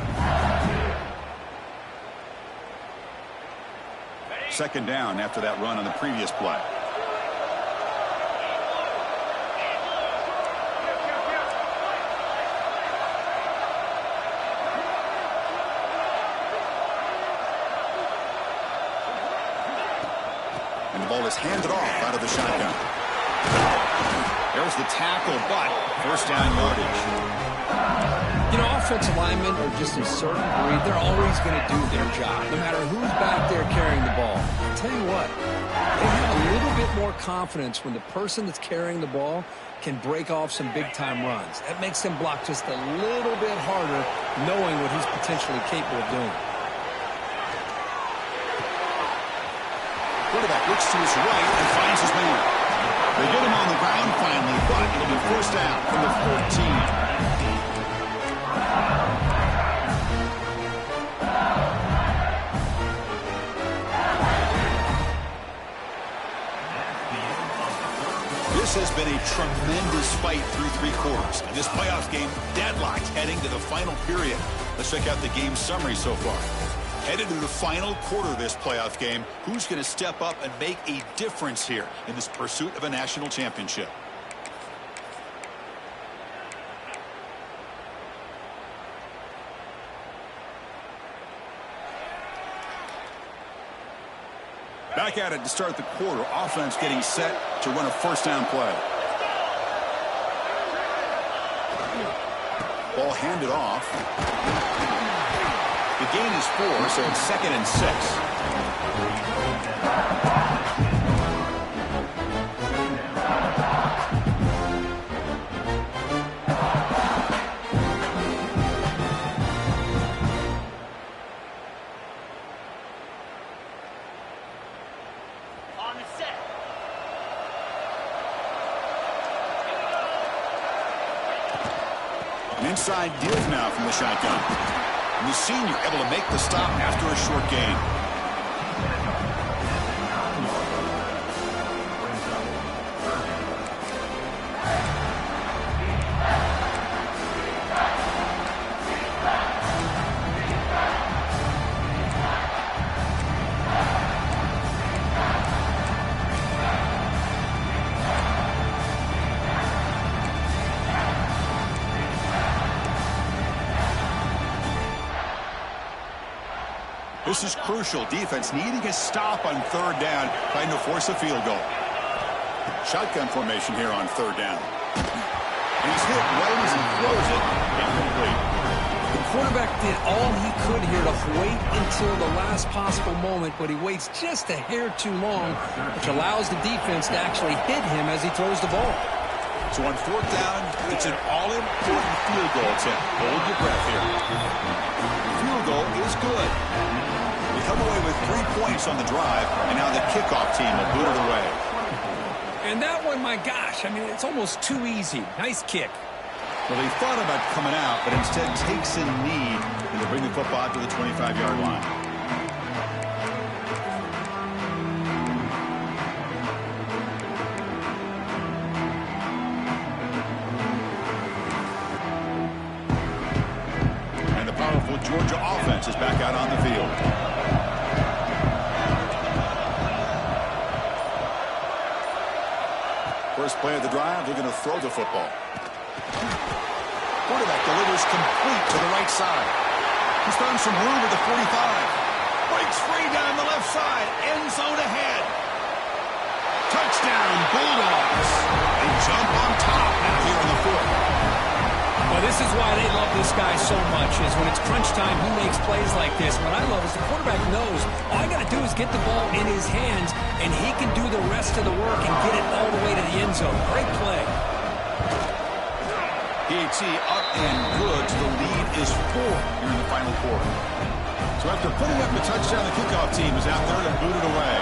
2nd down after that run on the previous play. And the ball is handed off out of the shotgun. There's the tackle, but first down yardage. You know, offensive linemen are just a certain breed. They're always going to do their job, no matter who's back there carrying the ball. I'll tell you what, they have a little bit more confidence when the person that's carrying the ball can break off some big-time runs. That makes them block just a little bit harder, knowing what he's potentially capable of doing. Quarterback looks to his right and finds his man. They get him on the ground finally, but it'll be first down from the 14. This has been a tremendous fight through 3 quarters. In this playoff game, deadlocked heading to the final period. Let's check out the game summary so far. Headed to the final quarter of this playoff game, who's going to step up and make a difference here in this pursuit of a national championship? Back at it to start the quarter. Offense getting set to run a first down play. Ball handed off. The gain is 4, so it's 2nd and 6. On the set. An inside deal now from the shotgun. And the senior able to make the stop after a short gain. This is crucial. Defense needing a stop on 3rd down, trying to force a field goal. Shotgun formation here on 3rd down. And he's hit right as he throws it. Incomplete. The quarterback did all he could here to wait until the last possible moment, but he waits just a hair too long, which allows the defense to actually hit him as he throws the ball. So on 4th down, it's an all-important field goal attempt. Hold your breath here. The field goal is good. We come away with 3 points on the drive, and now the kickoff team will boot it away. And that one, my gosh, I mean, it's almost too easy. Nice kick. Well, they thought about coming out, but instead takes in lead, and they bring the football to the 25-yard line. And the powerful Georgia offense is back out on the field. First play of the drive, they're going to throw the football. Quarterback delivers complete to the right side. He's found some room at the 45. Breaks free down the left side. End zone ahead. Touchdown, Bulldogs. They jump on top now here in the 4th. Well, This is why they love this guy so much, is when it's crunch time, he makes plays like this. What I love is the quarterback knows all I got to do is get the ball in his hands, and he can do the rest of the work and get it all the way to the end zone. Great play. PAT up and good. The lead is 4 here in the final quarter. So after putting up the touchdown, the kickoff team is out there to boot it away.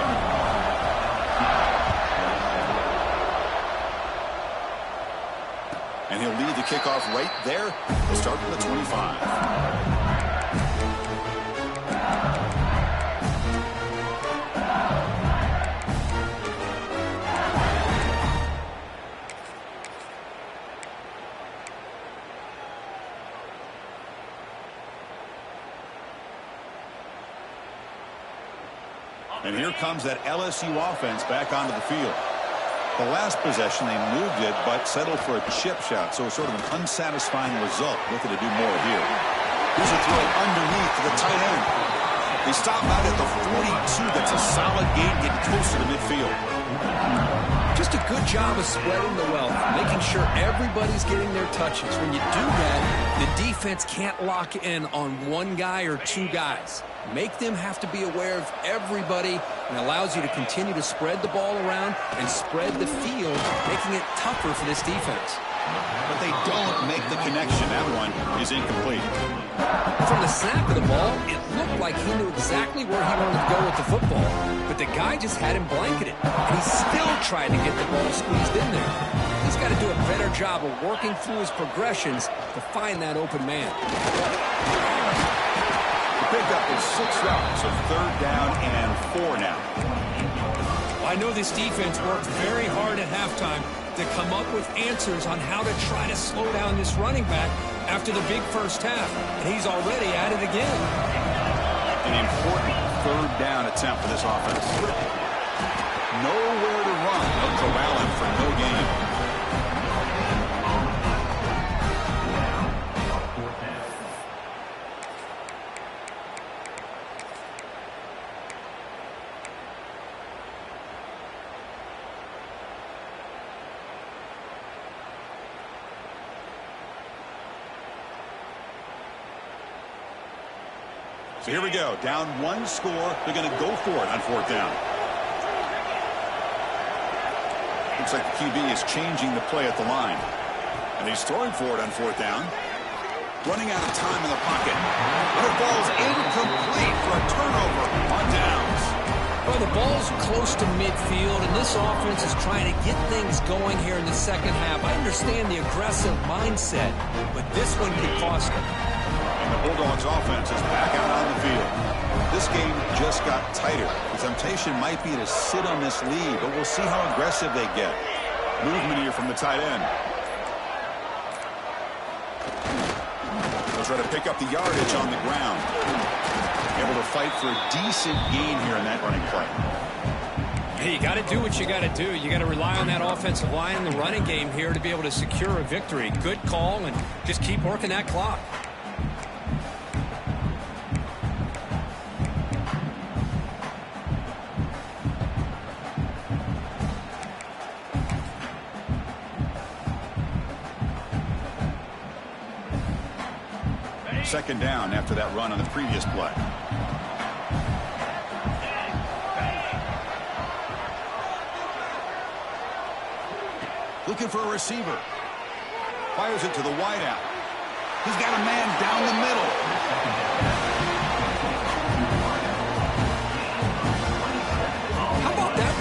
And he'll lead the kickoff right there. He'll start from the 25. And here comes that LSU offense back onto the field. The last possession, they moved it, but settled for a chip shot. So sort of an unsatisfying result. Looking to do more here. Here's a throw underneath to the tight end. They stop out at the 42. That's a solid gain, getting closer to midfield. Just a good job of spreading the wealth, making sure everybody's getting their touches. When you do that, the defense can't lock in on one guy or two guys. Make them have to be aware of everybody, and allows you to continue to spread the ball around and spread the field, making it tougher for this defense. But they don't make the connection. That one is incomplete. From the snap of the ball, it looked like he knew exactly where he wanted to go with the football, but the guy just had him blanketed, and he still tried to get the ball squeezed in there. He's got to do a better job of working through his progressions to find that open man. Pickup is 6 yards, so 3rd down and 4 now. I know this defense worked very hard at halftime to come up with answers on how to try to slow down this running back after the big first half, and he's already at it again. An important 3rd down attempt for this offense. Nowhere to run. They'll corral him for no gain. So here we go. Down 1 score. They're going to go for it on 4th down. Looks like the QB is changing the play at the line. And he's throwing for it on 4th down. Running out of time in the pocket. And the ball's incomplete for a turnover on downs. Well, the ball's close to midfield, and this offense is trying to get things going here in the second half. I understand the aggressive mindset, but this one could cost them. And the Bulldogs offense is back out on the field. This game just got tighter. The temptation might be to sit on this lead, but we'll see how aggressive they get. Movement here from the tight end. They'll try to pick up the yardage on the ground. Able to fight for a decent gain here in that running play. Hey, you got to do what you got to do. You got to rely on that offensive line in the running game here to be able to secure a victory. Good call, and just keep working that clock. Second down after that run on the previous play. Looking for a receiver. Fires it to the wideout. He's got a man down the middle.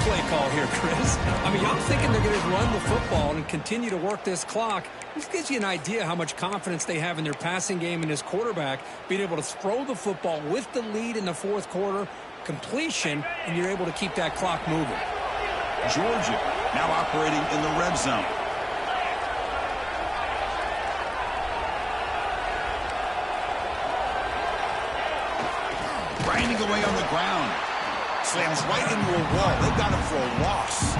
Play call here, Chris. I mean, I'm thinking they're going to run the football and continue to work this clock. This gives you an idea how much confidence they have in their passing game and his quarterback being able to throw the football with the lead in the 4th quarter, completion, and you're able to keep that clock moving. Georgia now operating in the red zone. Grinding away on the ground. Slams right into a wall. They've got him for a loss.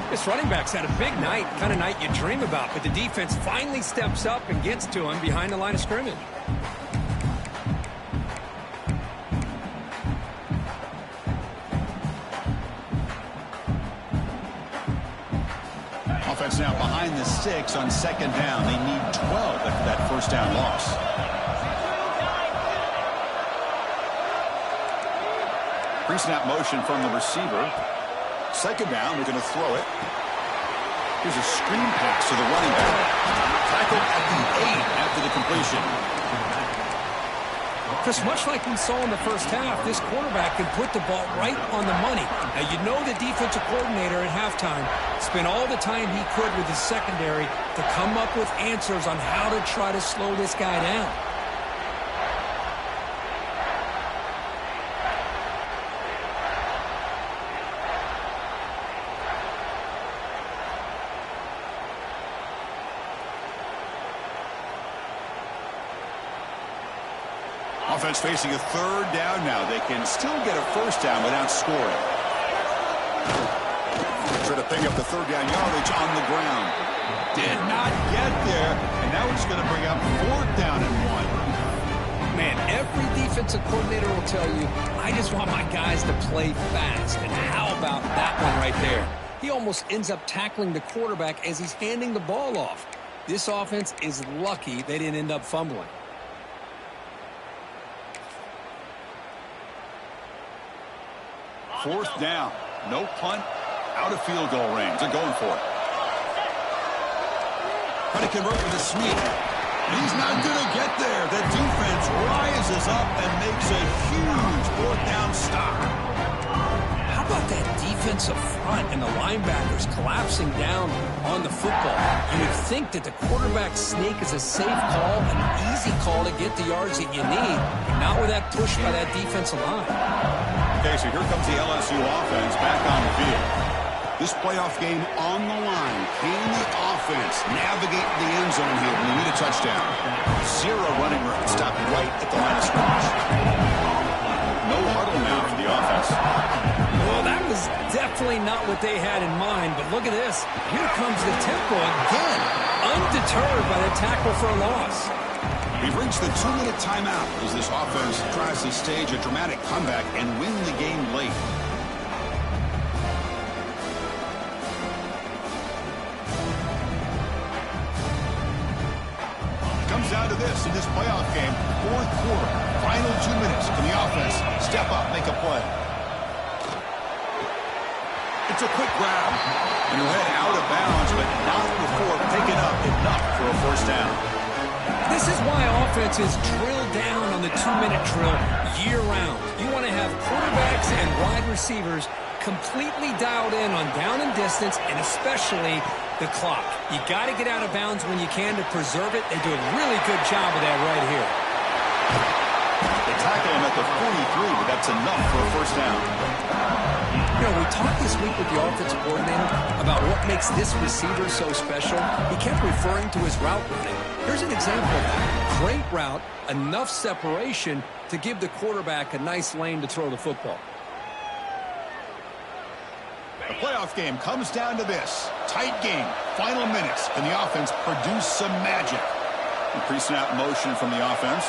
This running back's had a big night, kind of night you dream about, but the defense finally steps up and gets to him behind the line of scrimmage. Offense now behind the 6 on second down. They need 12 after that first down loss. Pre-snap motion from the receiver. Second down, they're going to throw it. Here's a screen pass to the running back. Tackled at the 8 after the completion. Chris, much like we saw in the first half, this quarterback can put the ball right on the money. Now, you know the defensive coordinator at halftime spent all the time he could with his secondary to come up with answers on how to try to slow this guy down. Offense facing a third down now. They can still get a first down without scoring. Try to pick up the third down yardage on the ground. Did not get there. And now it's going to bring up fourth down and 1. Man, every defensive coordinator will tell you, I just want my guys to play fast. And how about that one right there? He almost ends up tackling the quarterback as he's handing the ball off. This offense is lucky they didn't end up fumbling. Fourth down. No punt. Out of field goal range. They're going for it. Trying to convert with a sneak. He's not going to get there. The defense rises up and makes a huge fourth down stop. How about that defensive front and the linebackers collapsing down on the football? You would think that the quarterback sneak is a safe call, an easy call to get the yards that you need, but not with that push by that defensive line. Okay, so here comes the LSU offense back on the field. This playoff game on the line. Can the offense navigate the end zone here when they need a touchdown? Zero running room. Stopped right at the line of scrimmage. No huddle now for the offense. Well, that was definitely not what they had in mind, but look at this. Here comes the tempo again. Undeterred by the tackle for a loss. We've reached the 2-minute timeout as this offense tries to stage a dramatic comeback and win the game late. Comes down to this in this playoff game. Fourth quarter, final 2 minutes. Can the offense step up, make a play? It's a quick grab. And he'll head out of bounds, but not before picking up enough for a first down. This is why offenses drill down on the 2-minute drill year-round. You want to have quarterbacks and wide receivers completely dialed in on down and distance, and especially the clock. You got to get out of bounds when you can to preserve it. They do a really good job of that right here. They tackle him at the 43, but that's enough for a first down. You know, we talked this week with the offensive coordinator about what makes this receiver so special. He kept referring to his route running. Here's an example of that. Great route, enough separation to give the quarterback a nice lane to throw the football. The playoff game comes down to this. Tight game, final minutes. Can the offense produce some magic? Pre-snap motion from the offense.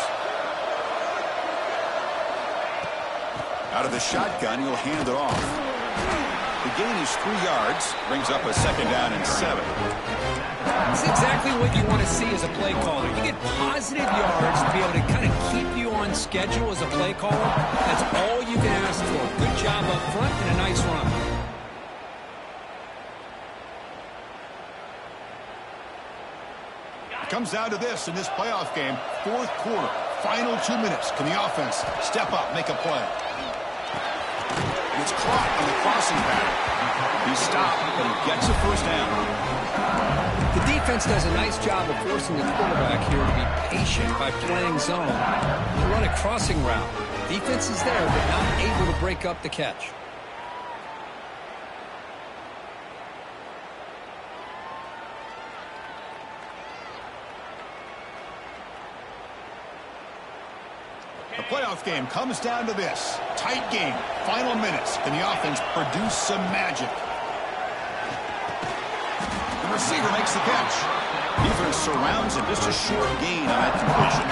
Out of the shotgun, he'll hand it off. The gain is 3 yards, brings up a second down and 7. It's exactly what you want to see as a play caller. You get positive yards to be able to kind of keep you on schedule as a play caller. That's all you can ask for. Good job up front and a nice run. It comes down to this in this playoff game. Fourth quarter, final 2 minutes. Can the offense step up, make a play? It's caught on the crossing pattern. He stopped, but he gets a first down. The defense does a nice job of forcing the quarterback here to be patient by playing zone. They run a crossing route. Defense is there, but not able to break up the catch. The playoff game comes down to this. Tight game, final minutes. Can the offense produce some magic? The receiver makes the catch. Defense surrounds him. Just a short gain on that completion.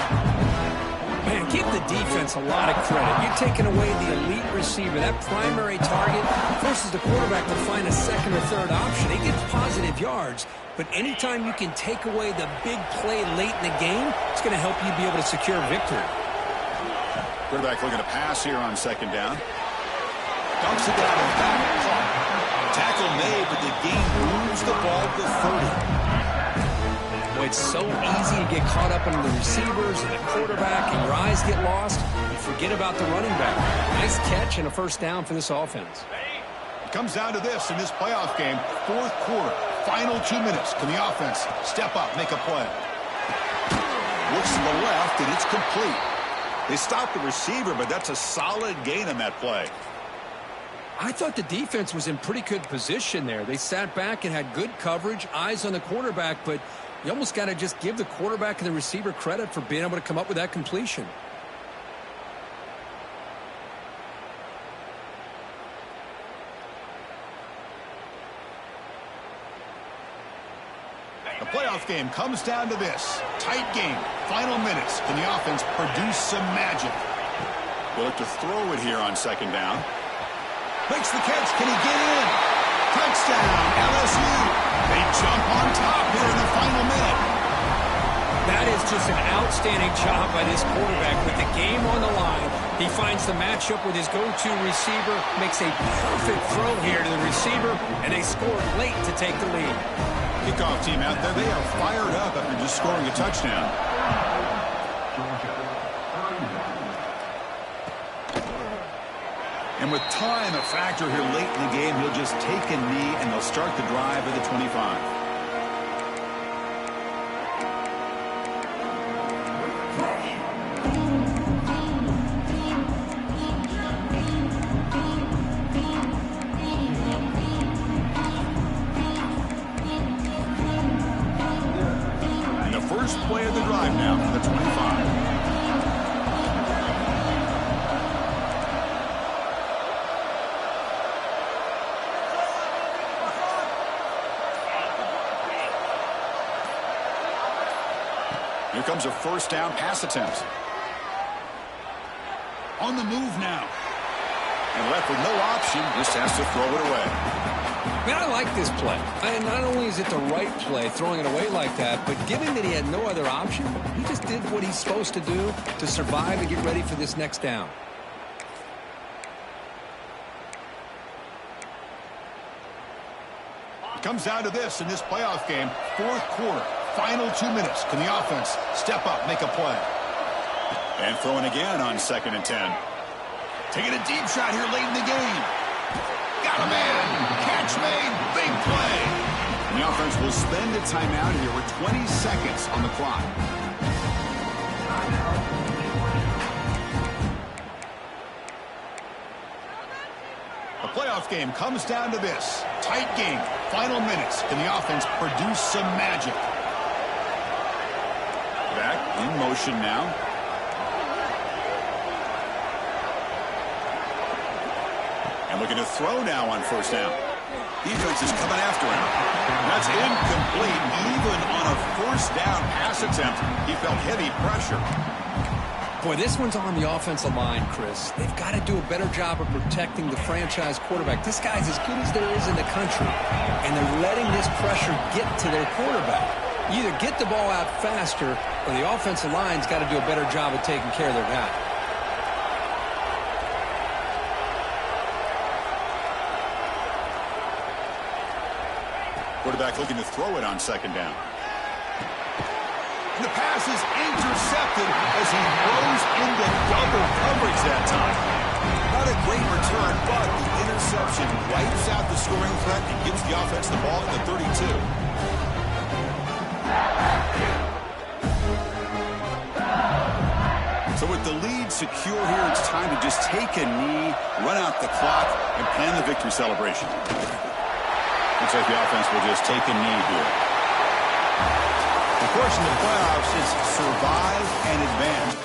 Man, give the defense a lot of credit. You're taking away the elite receiver. That primary target forces the quarterback to find a second or third option. He gets positive yards, but anytime you can take away the big play late in the game, it's going to help you be able to secure victory. Quarterback looking to pass here on second down. Dumps it down and back. Tackle made, but the game moves the ball to 30. It's so easy to get caught up in the receivers and the quarterback, and your eyes get lost. You forget about the running back. Nice catch and a first down for this offense. It comes down to this in this playoff game. Fourth quarter, final 2 minutes. Can the offense step up, make a play? Looks to the left, and it's complete. They stopped the receiver, but that's a solid gain on that play. I thought the defense was in pretty good position there. They sat back and had good coverage, eyes on the quarterback, but you almost got to just give the quarterback and the receiver credit for being able to come up with that completion. The playoff game comes down to this. Tight game. Final minutes. Can the offense produce some magic? They'll look to throw it here on second down. Makes the catch. Can he get in? Touchdown, LSU. They jump on top here in the final minute. That is just an outstanding job by this quarterback. With the game on the line, he finds the matchup with his go-to receiver, makes a perfect throw here to the receiver, and they score late to take the lead. Kickoff team out there, they are fired up after just scoring a touchdown. And with time a factor here late in the game, he'll just take a knee and they'll start the drive at the 25. And the first play of the drive now for the 25. Here comes a first down pass attempt. On the move now. And left with no option, just has to throw it away. Man, I like this play. And not only is it the right play, throwing it away like that, but given that he had no other option, he just did what he's supposed to do to survive and get ready for this next down. It comes down to this in this playoff game. Fourth quarter. Final 2 minutes. Can the offense step up, make a play? And throwing again on second and 10. Taking a deep shot here late in the game. Got a man. Catch made. Big play. And the offense will spend a timeout here with 20 seconds on the clock. The playoff game comes down to this. Tight game. Final minutes. Can the offense produce some magic? Back in motion now. And looking to throw now on first down. Defense is coming after him. That's incomplete. Even on a first down pass attempt, he felt heavy pressure. Boy, this one's on the offensive line, Chris. They've got to do a better job of protecting the franchise quarterback. This guy's as good as there is in the country, and they're letting this pressure get to their quarterback. You either get the ball out faster, or the offensive line's got to do a better job of taking care of their guy. Quarterback looking to throw it on second down. And the pass is intercepted as he throws into double coverage that time. Not a great return, but the interception wipes out the scoring threat and gives the offense the ball at the 32. So with the lead secure here, it's time to just take a knee, run out the clock, and plan the victory celebration. Looks like the offense will just take a knee here. The course in the playoffs is survive and advance.